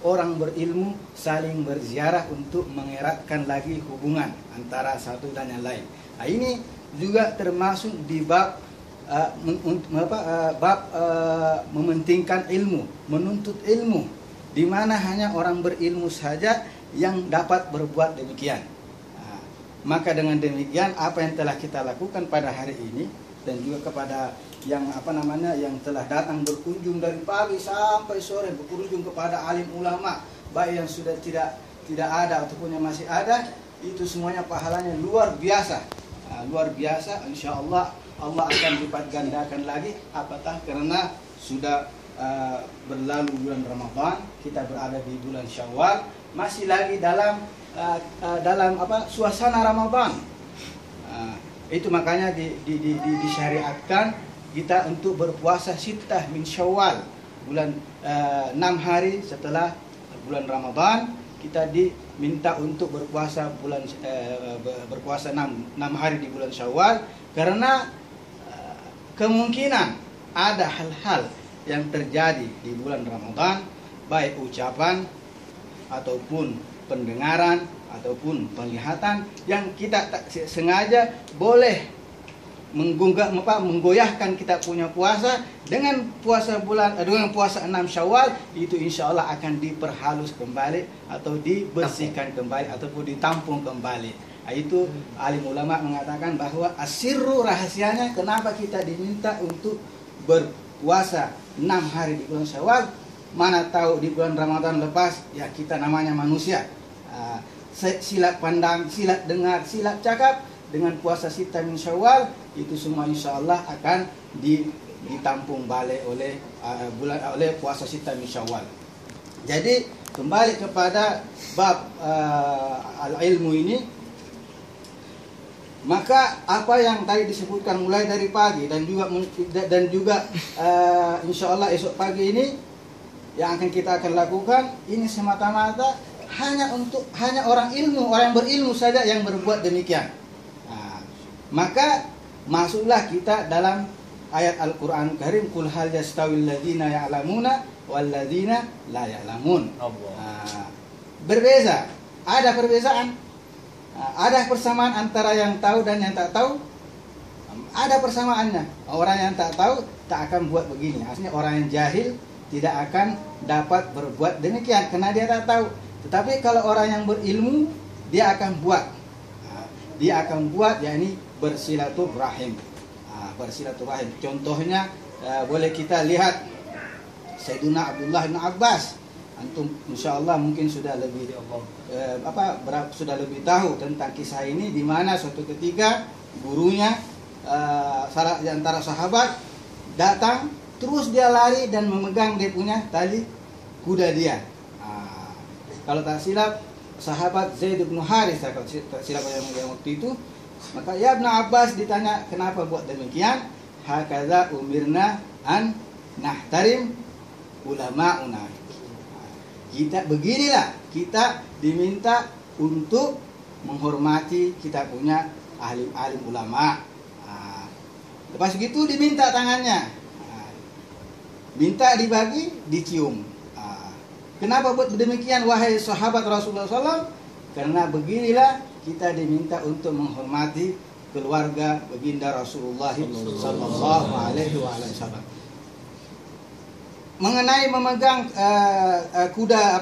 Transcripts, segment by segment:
orang berilmu saling berziarah untuk mengeratkan lagi hubungan antara satu dan yang lain. Nah, ini juga termasuk di bab mementingkan ilmu, menuntut ilmu, di mana hanya orang berilmu saja yang dapat berbuat demikian. Nah, maka dengan demikian apa yang telah kita lakukan pada hari ini dan juga kepada yang yang telah datang berkunjung dari pagi sampai sore, berkunjung kepada alim ulama, baik yang sudah tidak ada ataupun yang masih ada, itu semuanya pahalanya luar biasa. Luar biasa, insya Allah Allah akan lipat gandakan lagi. Apatah karena sudah berlalu bulan Ramadan, kita berada di bulan Syawal, masih lagi dalam suasana Ramadan. Itu makanya disyariatkan kita untuk berpuasa sittah min Syawal, bulan 6 hari setelah bulan Ramadan. Kita diminta untuk berpuasa berpuasa 6 hari di bulan Syawal, karena kemungkinan ada hal-hal yang terjadi di bulan Ramadan, baik ucapan ataupun pendengaran ataupun penglihatan yang kita tak sengaja boleh menggoyahkan kita punya puasa. Dengan puasa 6 Syawal itu insya Allah akan diperhalus kembali atau dibersihkan kembali ataupun ditampung kembali. Itu alim ulama mengatakan bahwa asirru, rahasianya kenapa kita diminta untuk berpuasa 6 hari di bulan Syawal. Mana tahu di bulan Ramadan lepas, ya kita namanya manusia, silat pandang, silat dengar, silat cakap. Dengan puasa sittah min Syawal itu semua insya Allah akan ditampung balik oleh puasa sittah min Syawal. Jadi kembali kepada bab al-ilmu ini, maka apa yang tadi disebutkan mulai dari pagi dan juga insya Allah esok pagi ini yang kita akan lakukan, ini semata-mata hanya orang yang berilmu saja yang berbuat demikian. Maka masuklah kita dalam ayat Al-Quran Karim, Qul hal yastawil ladzina ya'lamuna wal ladzina la ya'lamun. Berbeza, ada perbezaan, ada persamaan antara yang tahu dan yang tak tahu. Ada persamaannya. Orang yang tak tahu tak akan buat begini. Artinya orang yang jahil tidak akan dapat berbuat demikian karena dia tak tahu. Tetapi kalau orang yang berilmu, dia akan buat. Dia akan buat, yakni bersilaturahim. Bersilaturahim. Contohnya boleh kita lihat Sayyidina Abdullah bin Abbas. Antum insyaallah mungkin sudah lebih sudah lebih tahu tentang kisah ini, di mana suatu ketika gurunya salah di antara sahabat datang, terus dia lari dan memegang dia punya tali kuda dia. Kalau tak silap sahabat Zaid bin Harithah, kalau tak silap yang waktu itu. Maka ya Ibn Abbas ditanya, kenapa buat demikian? Hakadha umirna an nahtarim ulama'una. Beginilah kita diminta untuk menghormati kita punya alim ulama. Lepas itu diminta tangannya, minta dibagi, dicium. Kenapa buat demikian wahai sahabat Rasulullah SAW? Karena beginilah kita diminta untuk menghormati keluarga baginda Rasulullah sallallahu alaihi wasallam. Mengenai memegang kuda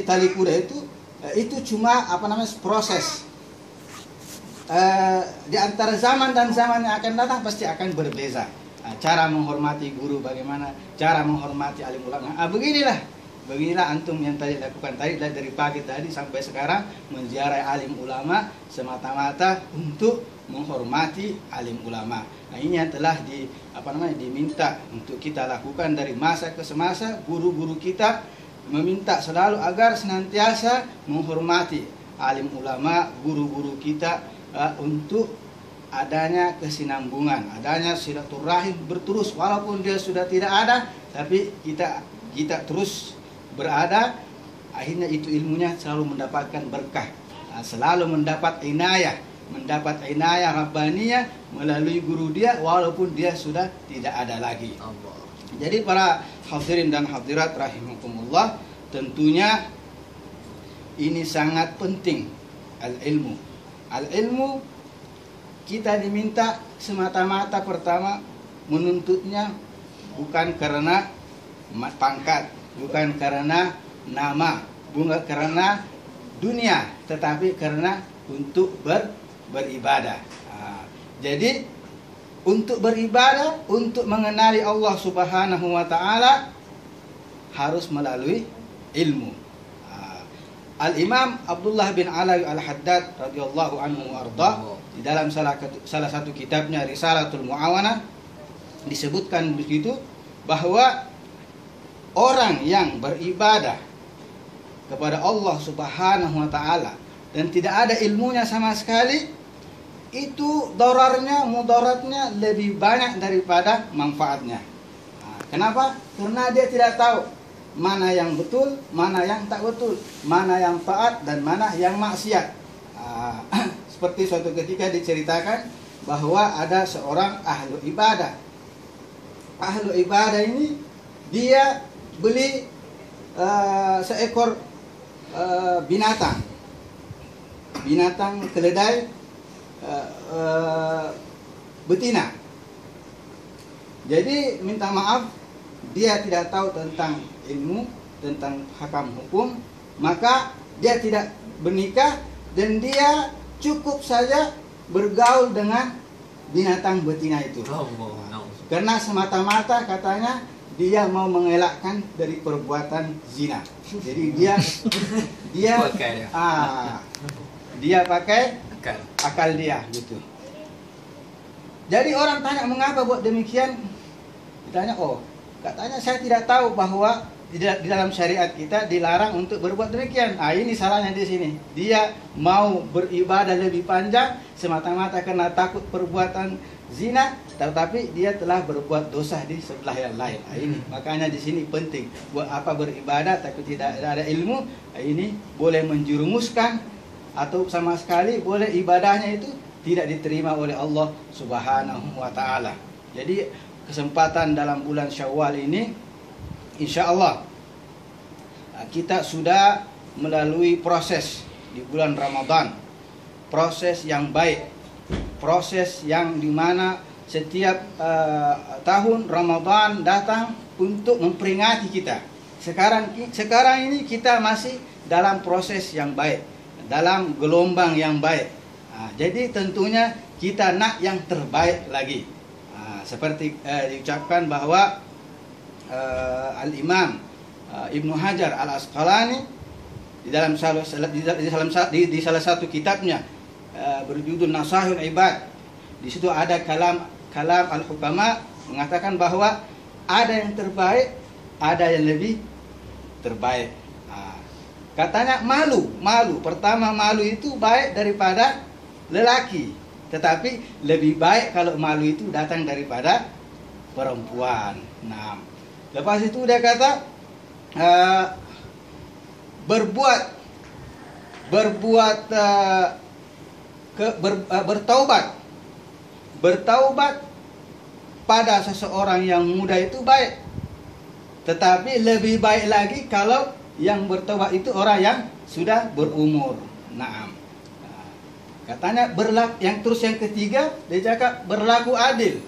tali kuda itu cuma proses. Di antara zaman dan zaman yang akan datang pasti akan berbeza. Cara menghormati guru bagaimana, cara menghormati alim ulama. Beginilah antum yang tadi lakukan tadi dari pagi tadi sampai sekarang, menziarahi alim ulama semata-mata untuk menghormati alim ulama. Nah, ini yang telah diminta untuk kita lakukan dari masa ke semasa. Guru-guru kita meminta selalu agar senantiasa menghormati alim ulama, guru-guru kita, untuk adanya kesinambungan, adanya silaturahim berterus, walaupun dia sudah tidak ada, tapi kita terus berada, akhirnya itu ilmunya selalu mendapatkan berkah, selalu mendapat inayah rabbaniyah melalui guru dia, walaupun dia sudah tidak ada lagi. Jadi para hadirin dan hadirat rahimakumullah, tentunya ini sangat penting. Al-ilmu. Al-ilmu kita diminta semata-mata pertama menuntutnya bukan karena pangkat, bukan karena nama, bukan karena dunia, tetapi karena untuk beribadah. Jadi untuk beribadah, untuk mengenali Allah Subhanahu wa taala harus melalui ilmu. Al-Imam Abdullah bin Alawi Al-Haddad radhiyallahu anhu warda, di dalam salah satu kitabnya Risalatul Mu'awanah disebutkan begitu, bahwa orang yang beribadah kepada Allah Subhanahu wa taala dan tidak ada ilmunya sama sekali, itu dorarnya, mudaratnya lebih banyak daripada manfaatnya. Kenapa? Karena dia tidak tahu mana yang betul, mana yang tak betul, mana yang taat dan mana yang maksiat. Seperti suatu ketika diceritakan bahwa ada seorang ahlu ibadah. Ahlu ibadah ini dia beli seekor binatang keledai betina. Jadi minta maaf, dia tidak tahu tentang ilmu, tentang hakam hukum, maka dia tidak bernikah dan dia cukup saja bergaul dengan binatang betina itu. Karena semata-mata katanya dia mau mengelakkan dari perbuatan zina. Jadi dia pakai akal dia gitu. Jadi orang tanya mengapa buat demikian? Ditanya, katanya saya tidak tahu bahwa di dalam syariat kita dilarang untuk berbuat demikian. Ini salahnya di sini. Dia mau beribadah lebih panjang semata-mata karena takut perbuatan zina, tetapi dia telah berbuat dosa di sebelah yang lain. Ini makanya di sini penting. Buat apa beribadah tapi tidak ada ilmu? Ini boleh menjerumuskan atau sama sekali boleh ibadahnya itu tidak diterima oleh Allah Subhanahu wa taala. Jadi kesempatan dalam bulan Syawal ini, insya Allah kita sudah melalui proses di bulan Ramadan, proses yang baik, proses yang dimana setiap tahun Ramadan datang untuk memperingati kita. Sekarang ini kita masih dalam proses yang baik, dalam gelombang yang baik. Jadi tentunya kita nak yang terbaik lagi. Seperti diucapkan bahwa Al-Imam Ibnu Hajar Al-Asqalani di salah satu kitabnya berjudul Nasahul Ibad, di situ ada kalam al-hukama mengatakan bahwa ada yang terbaik, ada yang lebih terbaik. Katanya malu. Pertama malu itu baik daripada lelaki, tetapi lebih baik kalau malu itu datang daripada perempuan. Nah, lepas itu dia kata bertaubat pada seseorang yang muda itu baik, tetapi lebih baik lagi kalau yang bertaubat itu orang yang sudah berumur. Nah, katanya yang ketiga dia cakap berlaku adil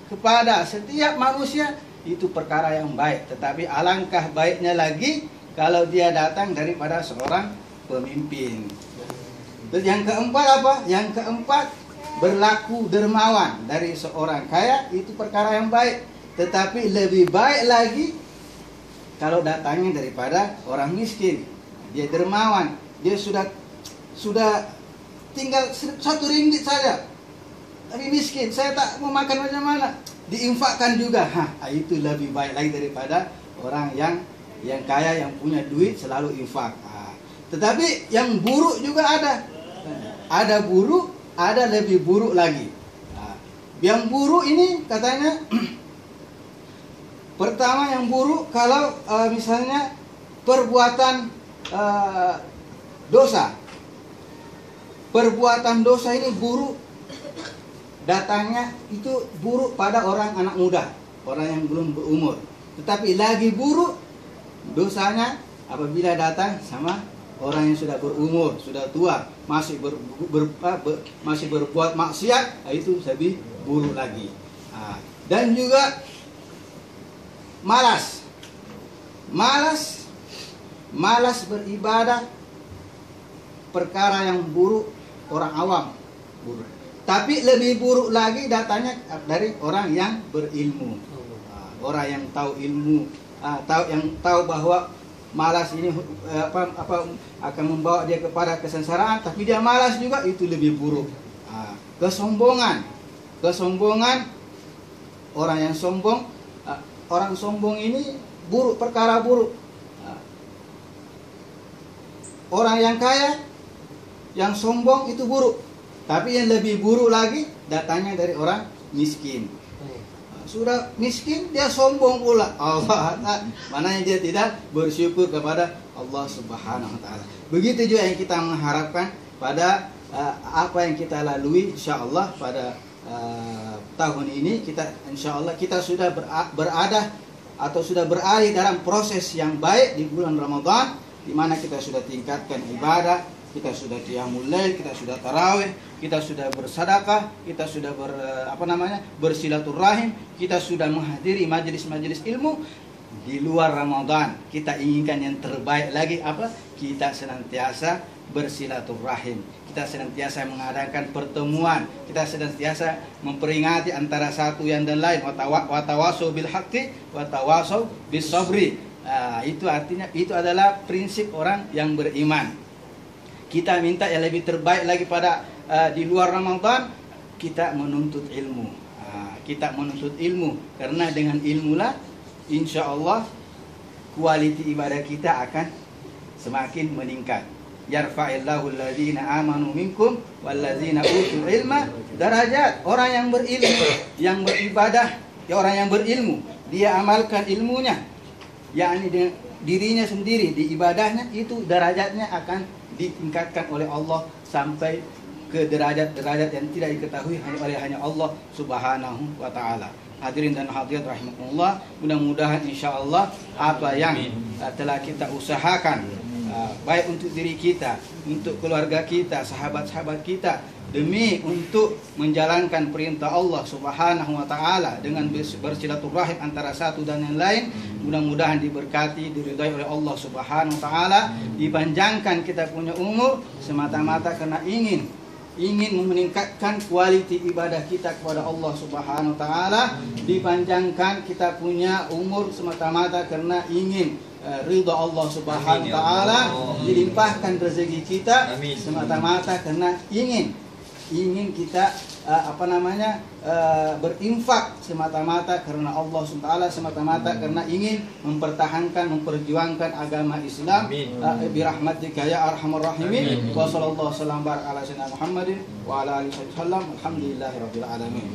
kepada setiap manusia itu perkara yang baik, tetapi alangkah baiknya lagi kalau dia datang daripada seorang pemimpin. Terus yang keempat apa? Yang keempat berlaku dermawan dari seorang kaya, itu perkara yang baik, tetapi lebih baik lagi kalau datangnya daripada orang miskin. Dia dermawan, dia sudah tinggal 1 ringgit saja, tapi miskin, saya tak mau makan macam mana, diinfakkan juga. Itu lebih baik lagi daripada orang yang kaya, yang punya duit selalu infak. Tetapi yang buruk juga ada buruk, ada lebih buruk lagi. Yang buruk ini katanya pertama yang buruk kalau misalnya perbuatan dosa. Perbuatan dosa ini buruk, datangnya itu buruk pada orang anak muda, orang yang belum berumur. Tetapi lagi buruk Dosanya apabila datang sama orang yang sudah berumur, sudah tua, masih masih berbuat maksiat, itu lebih buruk lagi. Dan juga malas beribadah, perkara yang buruk orang awam buruk. Tapi lebih buruk lagi datanya dari orang yang berilmu, orang yang tahu ilmu, yang tahu bahwa malas ini akan membawa dia kepada kesengsaraan, tapi dia malas juga, itu lebih buruk. Kesombongan, orang yang sombong, orang sombong ini buruk, perkara buruk. Orang yang kaya, yang sombong itu buruk. Tapi yang lebih buruk lagi datangnya dari orang miskin. Sudah miskin dia sombong pula. Allah, mananya dia tidak bersyukur kepada Allah Subhanahu wa taala. Begitu juga yang kita mengharapkan pada apa yang kita lalui, insyaallah pada tahun ini insyaallah kita sudah berada atau sudah berada dalam proses yang baik di bulan Ramadan, di mana kita sudah tingkatkan ibadah, kita sudah qiyamul lail, kita sudah tarawih, kita sudah bersedekah, kita sudah bersilaturahim, kita sudah menghadiri majelis-majelis ilmu. Di luar Ramadan kita inginkan yang terbaik lagi apa? Kita senantiasa bersilaturahim, kita senantiasa mengadakan pertemuan, kita senantiasa memperingati antara satu yang dan lain. Watawasau bil haqqi watawasau bis sabri. Itu artinya, itu adalah prinsip orang yang beriman. Kita minta yang lebih terbaik lagi pada di luar Ramadan, kita menuntut ilmu. Kita menuntut ilmu, karena dengan ilmulah insya Allah kualiti ibadah kita akan semakin meningkat. Yarfa'illahu alladhina amanu minkum walladzina utul ilma darajat. Orang yang berilmu, yang beribadah, orang yang berilmu, dia amalkan ilmunya, yakni dengan dirinya sendiri di ibadahnya, itu derajatnya akan ditingkatkan oleh Allah sampai ke derajat-derajat yang tidak diketahui hanya Allah Subhanahu wa taala. Hadirin dan hadirat rahimakumullah, mudah-mudahan insyaallah apa yang telah kita usahakan, baik untuk diri kita, untuk keluarga kita, sahabat-sahabat kita, demi untuk menjalankan perintah Allah Subhanahu wa taala dengan bersilaturahim antara satu dan yang lain, mudah-mudahan diberkati, diridhai oleh Allah Subhanahu wa taala, dipanjangkan kita punya umur semata-mata karena ingin meningkatkan kualiti ibadah kita kepada Allah Subhanahu wa taala, dipanjangkan kita punya umur semata-mata karena ingin ridha Allah Subhanahu wa taala, dilimpahkan rezeki kita semata-mata karena ingin kita berinfak semata-mata karena Allah Subhanahu wa taala, semata-mata karena ingin memperjuangkan agama Islam. Bi rahmatika ya arhamar rahimin. Wa sallallahu wasallam ala sayyidina Muhammadin wa ala alihi wasallam. Alhamdulillahirabbil alamin.